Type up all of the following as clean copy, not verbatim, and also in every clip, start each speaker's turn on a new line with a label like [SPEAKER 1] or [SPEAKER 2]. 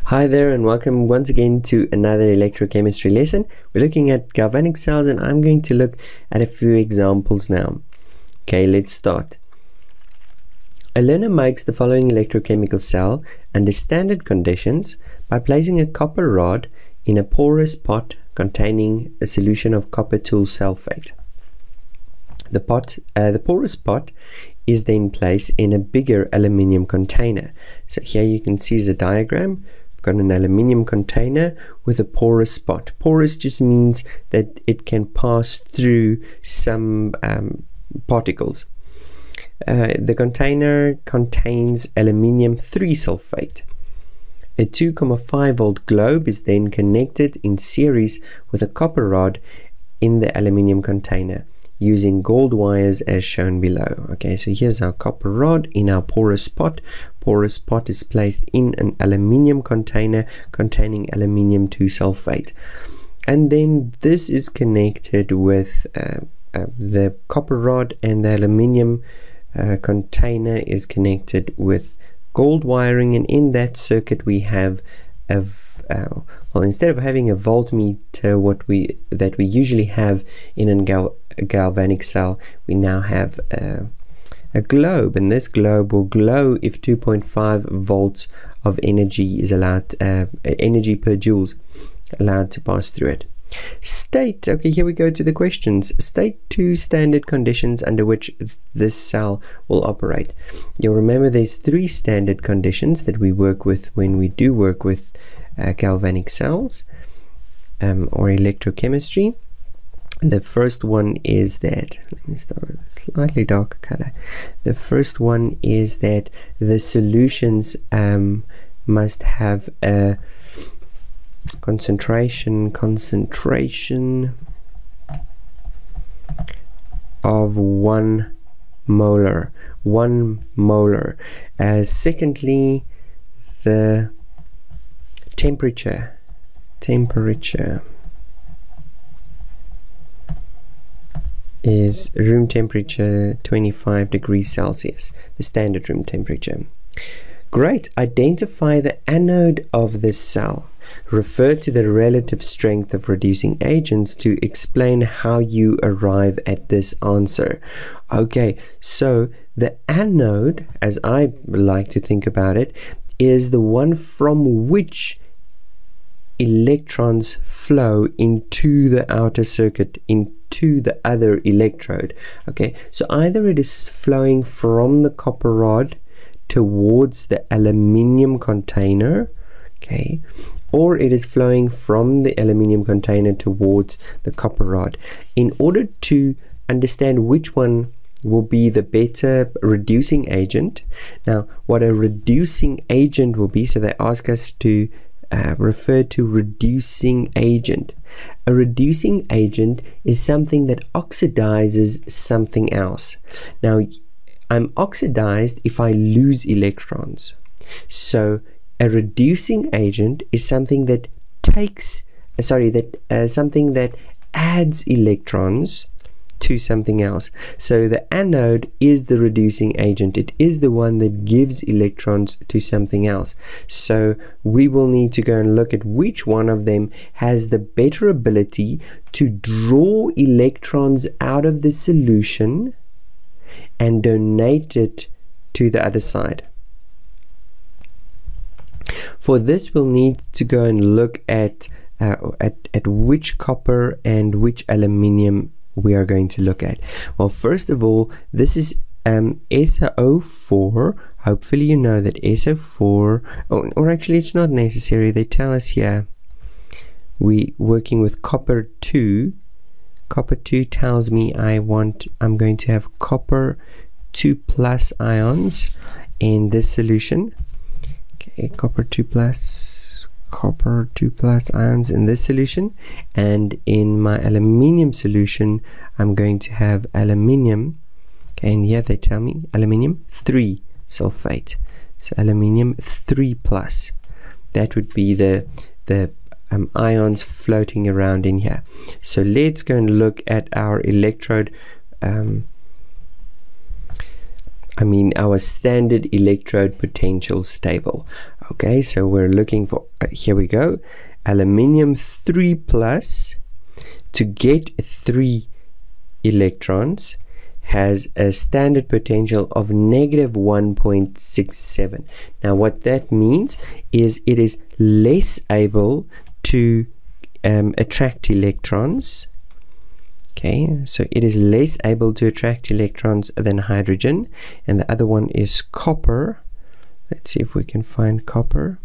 [SPEAKER 1] Hi there and welcome once again to another electrochemistry lesson. We're looking at galvanic cells and I'm going to look at a few examples now. Okay, let's start. A learner makes the following electrochemical cell under standard conditions by placing a copper rod in a porous pot containing a solution of copper tool sulphate. The porous pot is then placed in a bigger aluminium container. So here you can see the diagram. We've got an aluminium container with a porous spot. Porous just means that it can pass through some particles. The container contains aluminium 3 sulphate. A 2,5 volt globe is then connected in series with a copper rod in the aluminium container using gold wires as shown below. Okay, so here's our copper rod in our porous pot. Porous pot is placed in an aluminium container containing aluminium 2 sulphate, and then this is connected with the copper rod, and the aluminium container is connected with gold wiring, and in that circuit we have a well, instead of having a voltmeter that we usually have in a galvanic cell, we now have a globe, and this globe will glow if 2.5 volts of energy is allowed, energy per joules allowed to pass through it. State, okay, here we go to the questions. State 2 standard conditions under which this cell will operate. You'll remember there's 3 standard conditions that we work with when we do work with galvanic cells or electrochemistry. The first one is that, let me start with a slightly darker color. The first one is that the solutions must have a concentration of 1 molar. Secondly, the temperature is room temperature 25 degrees Celsius, the standard room temperature. Great. Identify the anode of this cell. Refer to the relative strength of reducing agents to explain how you arrive at this answer. Okay, so the anode, as I like to think about it, is the one from which electrons flow into the outer circuit, into the other electrode. Okay, so either it is flowing from the copper rod towards the aluminium container, okay, or it is flowing from the aluminium container towards the copper rod. In order to understand which one will be the better reducing agent, now what a reducing agent will be, so they ask us to refer to reducing agent. A reducing agent is something that oxidizes something else. Now, I'm oxidized if I lose electrons. So a reducing agent is something that something that adds electrons to something else. So the anode is the reducing agent. It is the one that gives electrons to something else. So we will need to go and look at which one of them has the better ability to draw electrons out of the solution and donate it to the other side. For this, we'll need to go and look at which copper and which aluminium we are going to look at. Well, first of all, this is SO4. Hopefully you know that SO4, or actually it's not necessary. They tell us here we working with copper 2. Copper 2 tells me I'm going to have copper 2 plus ions in this solution. Okay, copper 2 plus ions in this solution, and in my aluminium solution I'm going to have aluminium, okay, and here they tell me aluminium 3 sulphate, so aluminium 3 plus. That would be the ions floating around in here. So let's go and look at our electrode. our standard electrode potential stable. Okay, so we're looking for, here we go, aluminium 3 plus to get 3 electrons has a standard potential of negative 1.67. Now what that means is it is less able to attract electrons. Okay, so it is less able to attract electrons than hydrogen, and the other one is copper. Let's see if we can find copper.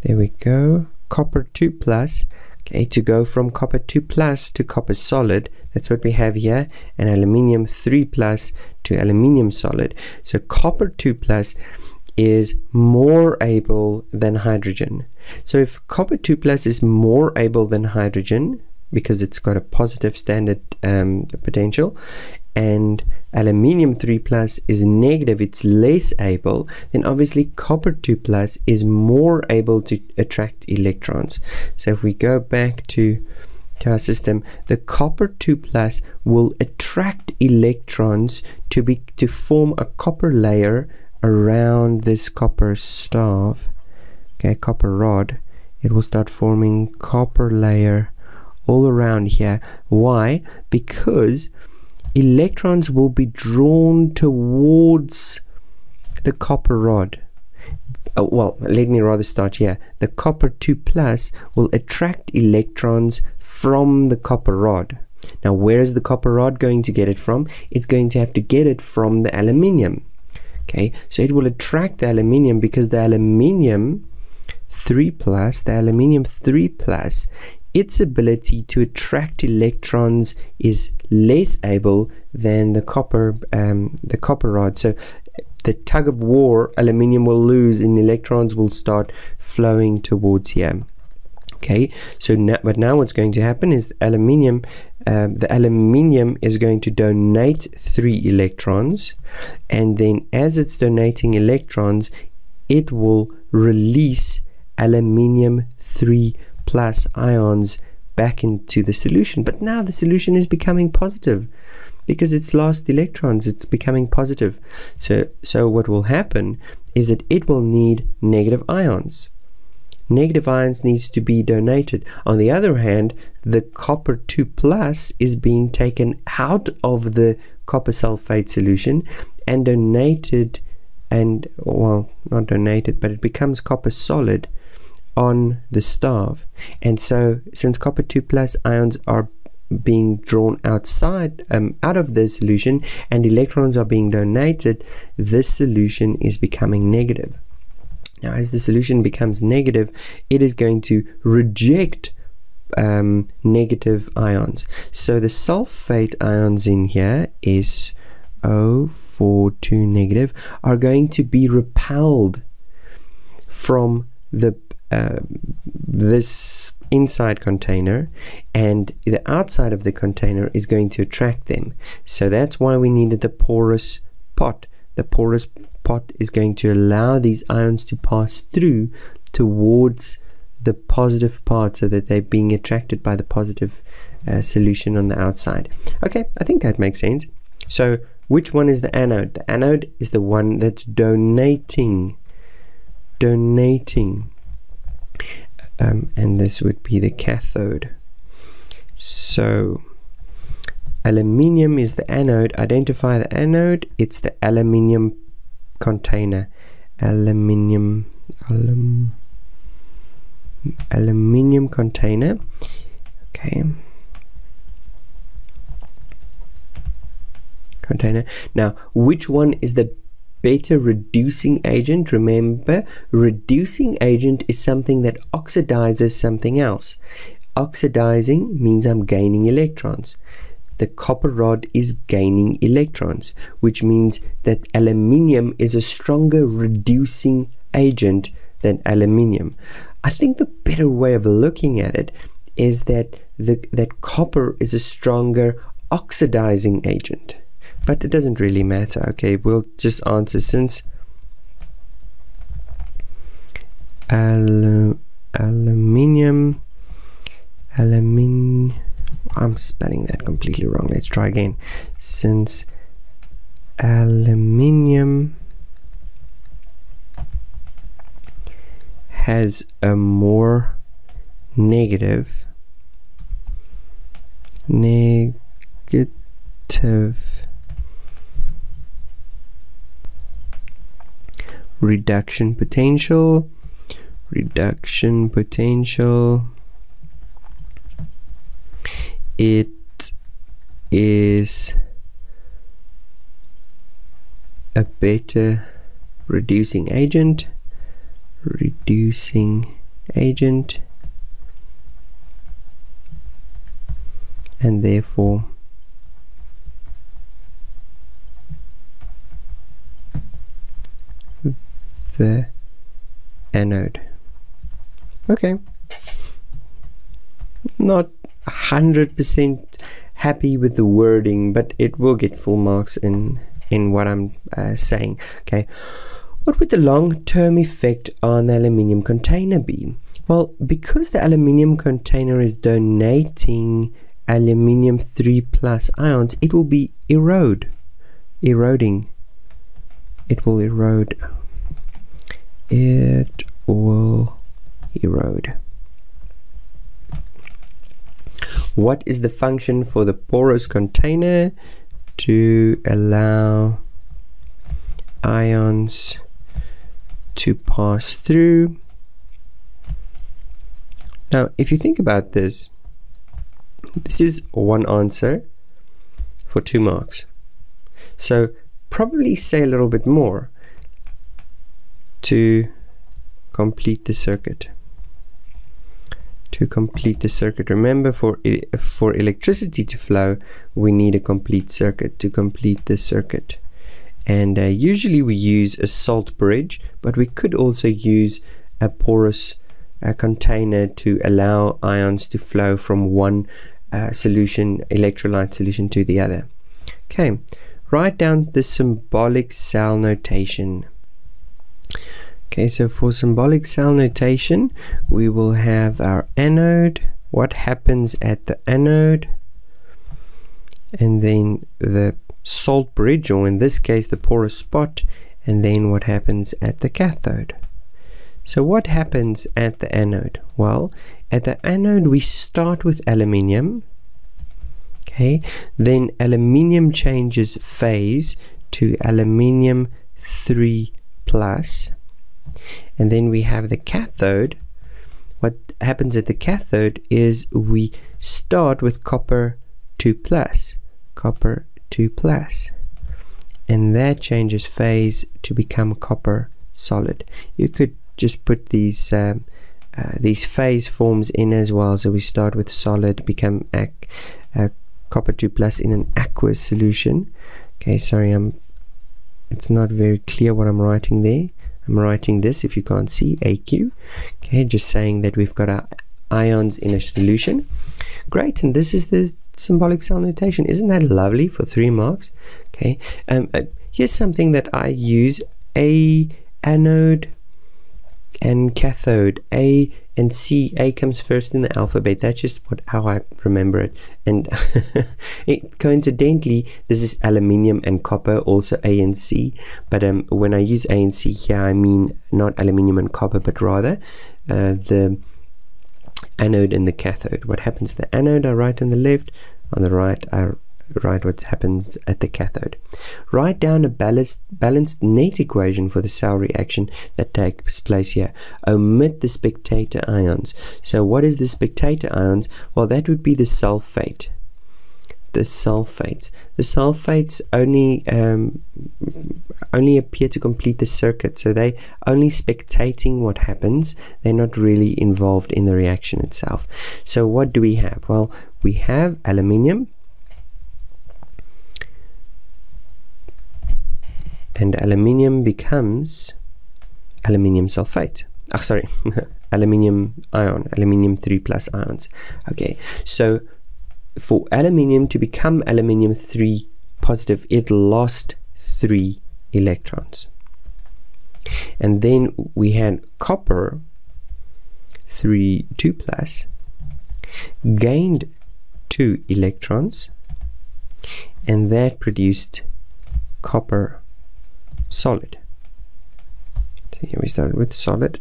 [SPEAKER 1] There we go, copper 2 plus. Okay, to go from copper 2 plus to copper solid, that's what we have here, and aluminium 3 plus to aluminium solid. So copper 2 plus is more able than hydrogen. So if copper 2 plus is more able than hydrogen, because it's got a positive standard potential, and aluminium 3 plus is negative, it's less able, then obviously copper 2 plus is more able to attract electrons. So if we go back to our system, the copper 2 plus will attract electrons to form a copper layer around this copper staff, okay, copper rod. It will start forming copper layer all around here. Why? Because electrons will be drawn towards the copper rod. Well, let me rather start here. The copper 2 plus will attract electrons from the copper rod. Now, where is the copper rod going to get it from? It's going to have to get it from the aluminium. Okay, so it will attract the aluminium because the aluminium 3 plus, its ability to attract electrons is less able than the copper rod. So the tug of war, aluminium will lose and electrons will start flowing towards here. Okay, so now what's going to happen is the aluminium is going to donate 3 electrons, and then as it's donating electrons, it will release aluminium 3 plus ions back into the solution. But now the solution is becoming positive because it's lost electrons. It's becoming positive. So what will happen is that it will need negative ions. Negative ions needs to be donated. On the other hand, the copper 2 plus is being taken out of the copper sulphate solution and donated, and well, not donated, but it becomes copper solid on the staff. And so since copper 2 plus ions are being drawn outside out of the solution and electrons are being donated, this solution is becoming negative. Now as the solution becomes negative, it is going to reject negative ions. So the sulfate ions in here, SO42 negative, are going to be repelled from the this inside container, and the outside of the container is going to attract them. So that's why we needed the porous pot. The porous pot is going to allow these ions to pass through towards the positive part so that they're being attracted by the positive solution on the outside. Okay, I think that makes sense. So which one is the anode? The anode is the one that's donating. And this would be the cathode. So aluminium is the anode. Identify the anode. It's the aluminium container. Aluminium container. Okay. Container. Now, which one is the better reducing agent? Remember, reducing agent is something that oxidizes something else. Oxidizing means I'm gaining electrons. The copper rod is gaining electrons, which means that aluminium is a stronger reducing agent than aluminium. I think the better way of looking at it is that that copper is a stronger oxidizing agent. But it doesn't really matter. Okay, we'll just answer since aluminium, I'm spelling that completely wrong. Let's try again. Since aluminium has a more negative reduction potential. It is a better reducing agent, and therefore the anode. Okay, not 100% happy with the wording, but it will get full marks in what I'm saying. Okay, what would the long-term effect on the aluminium container be? Well, because the aluminium container is donating aluminium 3+ ions, it will be eroding. It will erode. What is the function for the porous container? To allow ions to pass through. Now, if you think about this, this is one answer for 2 marks. So probably say a little bit more to complete the circuit. Remember, for electricity to flow, we need a complete circuit to complete the circuit. And usually we use a salt bridge, but we could also use a porous container to allow ions to flow from one electrolyte solution to the other. Okay, write down the symbolic cell notation. Okay, so for symbolic cell notation, we will have our anode, what happens at the anode, and then the salt bridge, or in this case the porous spot, and then what happens at the cathode. So what happens at the anode? Well, at the anode we start with aluminium. Okay, then aluminium changes phase to aluminium 3+, and then we have the cathode. What happens at the cathode is we start with copper 2+, and that changes phase to become copper solid. You could just put these phase forms in as well. So we start with solid, become copper 2+ in an aqueous solution. Okay, sorry, it's not very clear what I'm writing there. I'm writing this, if you can't see, AQ. Okay, just saying that we've got our ions in a solution. Great, and this is the symbolic cell notation. Isn't that lovely for 3 marks? Okay, here's something that I use: A, anode, and cathode. A and C. A comes first in the alphabet. That's just how I remember it. And coincidentally, this is aluminium and copper, also A and C. But when I use A and C here, I mean not aluminium and copper, but rather the anode and the cathode. What happens to the anode I write on the left, on the right I write what happens at the cathode. Write down a balanced net equation for the cell reaction that takes place here. Omit the spectator ions. So what is the spectator ions? Well, that would be the sulphate. The sulphates only appear to complete the circuit, so they only spectating what happens. They're not really involved in the reaction itself. So what do we have? Well, we have aluminium, and aluminium becomes aluminium sulfate. Aluminium ion, aluminium 3+ ions. Okay, so for aluminium to become aluminium 3+, it lost 3 electrons. And then we had copper 2+, gained 2 electrons, and that produced copper solid. So here we started with solid,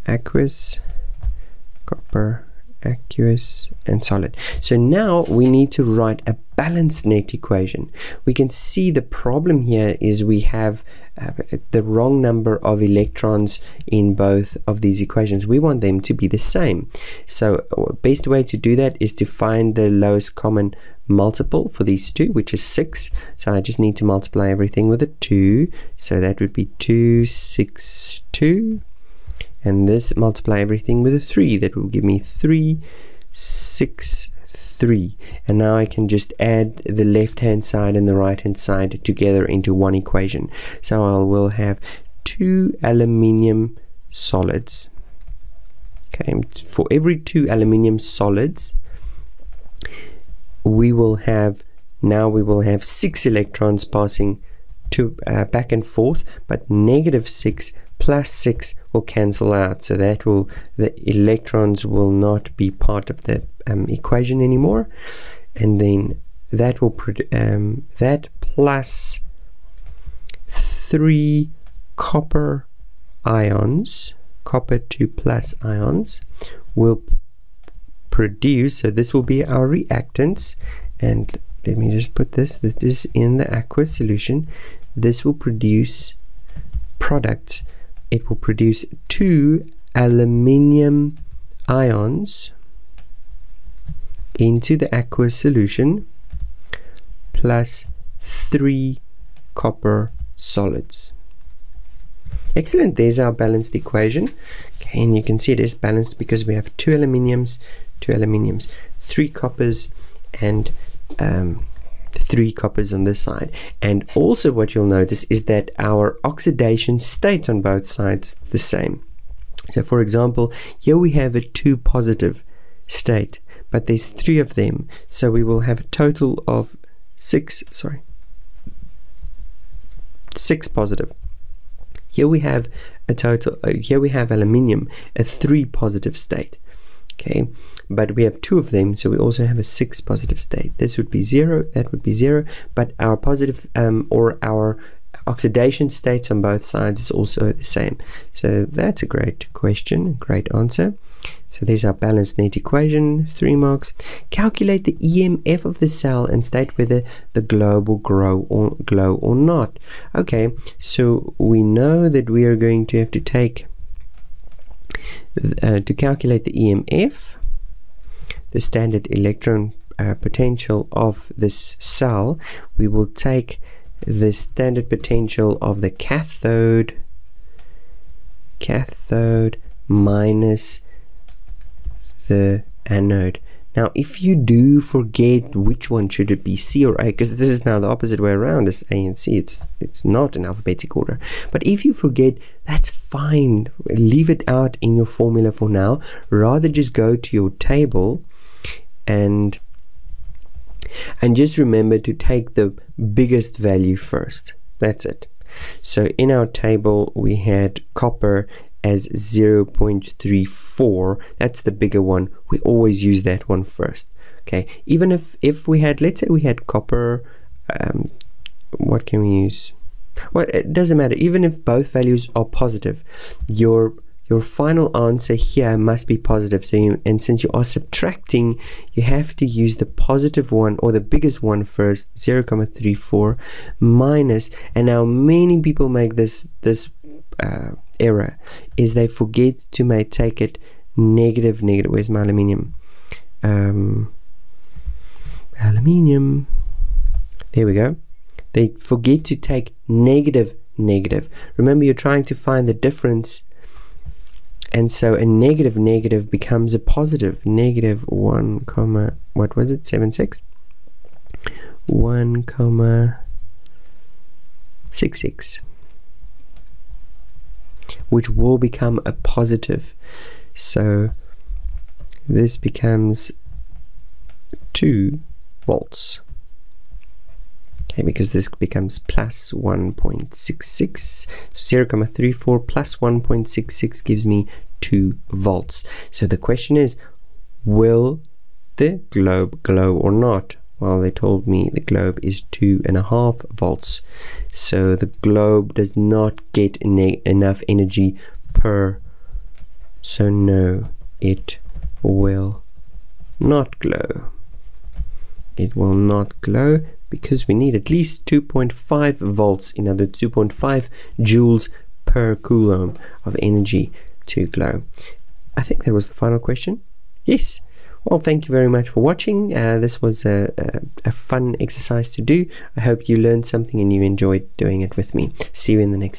[SPEAKER 1] aqueous, copper, aqueous, and solid. So now we need to write a balanced net equation. We can see the problem here is we have the wrong number of electrons in both of these equations. We want them to be the same. So best way to do that is to find the lowest common multiple for these two, which is 6. So I just need to multiply everything with a 2. So that would be 2, 6, 2. And this multiply everything with a 3. That will give me 3, 6, 3. And now I can just add the left hand side and the right hand side together into one equation. So I will have 2 aluminium solids. Okay, for every 2 aluminium solids, we will have 6 electrons passing to back and forth, but -6 plus 6 will cancel out, so that the electrons will not be part of the equation anymore, and then that will that plus 3 copper ions, copper 2 plus ions, will produce, so this will be our reactants, and let me just put this is in the aqueous solution. This will produce products. It will produce 2 aluminium ions into the aqueous solution plus 3 copper solids. Excellent, there's our balanced equation. Okay, and you can see it is balanced because we have 2 aluminiums, 3 coppers, and 3 coppers on this side. And also what you'll notice is that our oxidation state on both sides the same. So for example, here we have a 2 positive state, but there's 3 of them, so we will have a total of 6 positive. Here we have a total, here we have aluminium, a 3 positive state. Okay, but we have 2 of them, so we also have a 6 positive state. This would be 0, that would be 0, but our positive or our oxidation states on both sides is also the same. So that's a great question, great answer. So there's our balanced net equation, 3 marks. Calculate the EMF of the cell and state whether the globe will glow or not. Okay, so we know that we are going to have to take to calculate the EMF, the standard electron potential of this cell. We will take the standard potential of the cathode minus the anode. Now if you do forget which one should it be, C or A, because this is now the opposite way around, it's A and C, it's not in alphabetic order, but if you forget, that's fine, leave it out in your formula for now. Rather just go to your table and just remember to take the biggest value first. That's it. So in our table we had copper as 0.34. That's the bigger one. We always use that one first. Okay, even if we had, let's say we had copper, what can we use? Well, it doesn't matter. Even if both values are positive, your final answer here must be positive. So and since you are subtracting, you have to use the positive one or the biggest one first, 0.34 minus. And now many people make this error, is they forget to take it negative. Where's my aluminium? Aluminium, there we go. They forget to take negative. Remember, you're trying to find the difference, and so a negative becomes a positive. Negative 1, what was it, 76? 1,66, which will become a positive. So this becomes 2 volts. Okay, because this becomes plus 1.66. 0.34 plus 1.66 gives me 2 volts. So the question is, will the globe glow or not? Well, they told me the globe is 2.5 volts. So the globe does not get enough energy per. So no, it will not glow. It will not glow because we need at least 2.5 volts, in other 2.5 joules per coulomb of energy to glow. I think that was the final question. Yes. Well, thank you very much for watching. This was a fun exercise to do. I hope you learned something and you enjoyed doing it with me. See you in the next video.